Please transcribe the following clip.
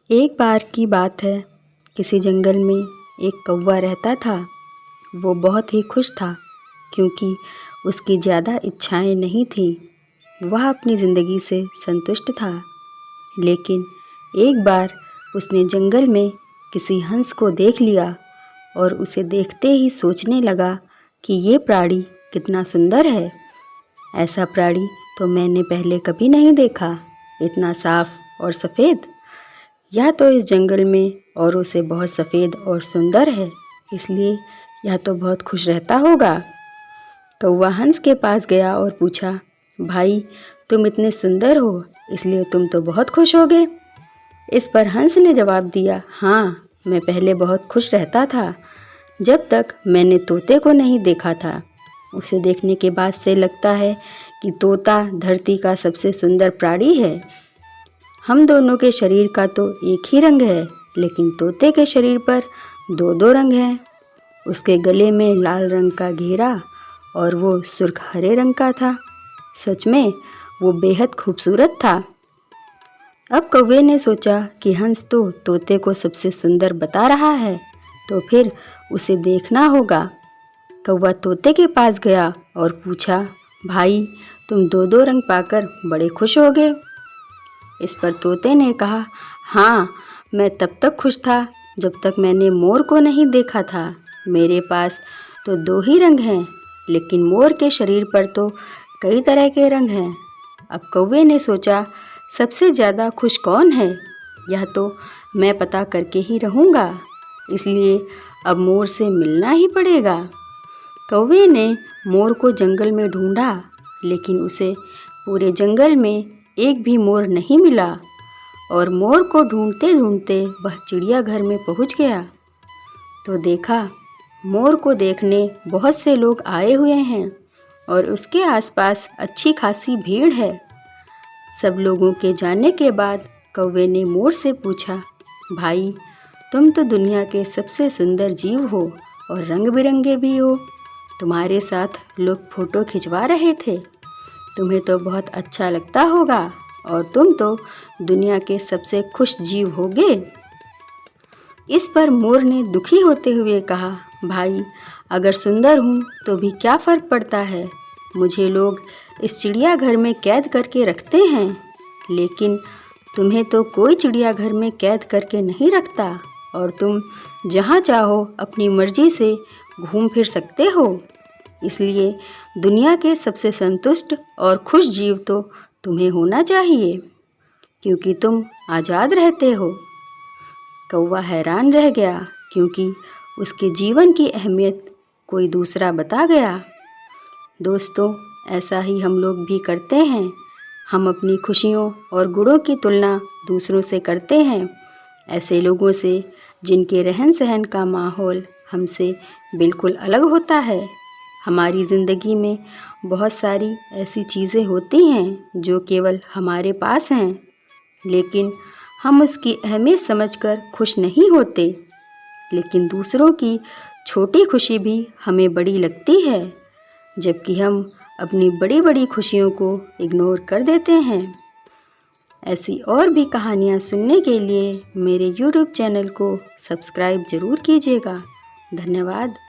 एक बार की बात है, किसी जंगल में एक कौवा रहता था। वो बहुत ही खुश था क्योंकि उसकी ज़्यादा इच्छाएं नहीं थीं। वह अपनी ज़िंदगी से संतुष्ट था। लेकिन एक बार उसने जंगल में किसी हंस को देख लिया और उसे देखते ही सोचने लगा कि ये प्राणी कितना सुंदर है। ऐसा प्राणी तो मैंने पहले कभी नहीं देखा, इतना साफ और सफ़ेद। यह तो इस जंगल में औरों से बहुत सफ़ेद और सुंदर है, इसलिए यह तो बहुत खुश रहता होगा। कौवा हंस के पास गया और पूछा, भाई तुम इतने सुंदर हो, इसलिए तुम तो बहुत खुश होगे। इस पर हंस ने जवाब दिया, हाँ, मैं पहले बहुत खुश रहता था, जब तक मैंने तोते को नहीं देखा था। उसे देखने के बाद से लगता है कि तोता धरती का सबसे सुंदर प्राणी है। हम दोनों के शरीर का तो एक ही रंग है, लेकिन तोते के शरीर पर दो दो रंग हैं। उसके गले में लाल रंग का घेरा और वो सुर्ख हरे रंग का था। सच में वो बेहद खूबसूरत था। अब कौवे ने सोचा कि हंस तो तोते को सबसे सुंदर बता रहा है, तो फिर उसे देखना होगा। कौवा तोते के पास गया और पूछा, भाई तुम दो दो रंग पाकर बड़े खुश होगे। इस पर तोते ने कहा, हाँ, मैं तब तक खुश था जब तक मैंने मोर को नहीं देखा था। मेरे पास तो दो ही रंग हैं, लेकिन मोर के शरीर पर तो कई तरह के रंग हैं। अब कौवे ने सोचा, सबसे ज़्यादा खुश कौन है, यह तो मैं पता करके ही रहूँगा, इसलिए अब मोर से मिलना ही पड़ेगा। कौवे ने मोर को जंगल में ढूंढा, लेकिन उसे पूरे जंगल में एक भी मोर नहीं मिला और मोर को ढूंढते ढूंढते वह चिड़ियाघर में पहुंच गया तो देखा, मोर को देखने बहुत से लोग आए हुए हैं और उसके आसपास अच्छी खासी भीड़ है। सब लोगों के जाने के बाद कौवे ने मोर से पूछा, भाई तुम तो दुनिया के सबसे सुंदर जीव हो और रंग बिरंगे भी हो। तुम्हारे साथ लोग फ़ोटो खिंचवा रहे थे, तुम्हें तो बहुत अच्छा लगता होगा और तुम तो दुनिया के सबसे खुश जीव होगे। इस पर मोर ने दुखी होते हुए कहा, भाई अगर सुंदर हूँ तो भी क्या फ़र्क पड़ता है, मुझे लोग इस चिड़ियाघर में कैद करके रखते हैं, लेकिन तुम्हें तो कोई चिड़ियाघर में कैद करके नहीं रखता और तुम जहाँ चाहो अपनी मर्जी से घूम फिर सकते हो। इसलिए दुनिया के सबसे संतुष्ट और खुश जीव तो तुम्हें होना चाहिए, क्योंकि तुम आज़ाद रहते हो। कौवा हैरान रह गया क्योंकि उसके जीवन की अहमियत कोई दूसरा बता गया। दोस्तों, ऐसा ही हम लोग भी करते हैं। हम अपनी खुशियों और गुणों की तुलना दूसरों से करते हैं, ऐसे लोगों से जिनके रहन सहन का माहौल हमसे बिल्कुल अलग होता है। हमारी ज़िंदगी में बहुत सारी ऐसी चीज़ें होती हैं जो केवल हमारे पास हैं, लेकिन हम उसकी अहमियत समझकर खुश नहीं होते। लेकिन दूसरों की छोटी खुशी भी हमें बड़ी लगती है, जबकि हम अपनी बड़ी बड़ी खुशियों को इग्नोर कर देते हैं। ऐसी और भी कहानियाँ सुनने के लिए मेरे YouTube चैनल को सब्सक्राइब ज़रूर कीजिएगा। धन्यवाद।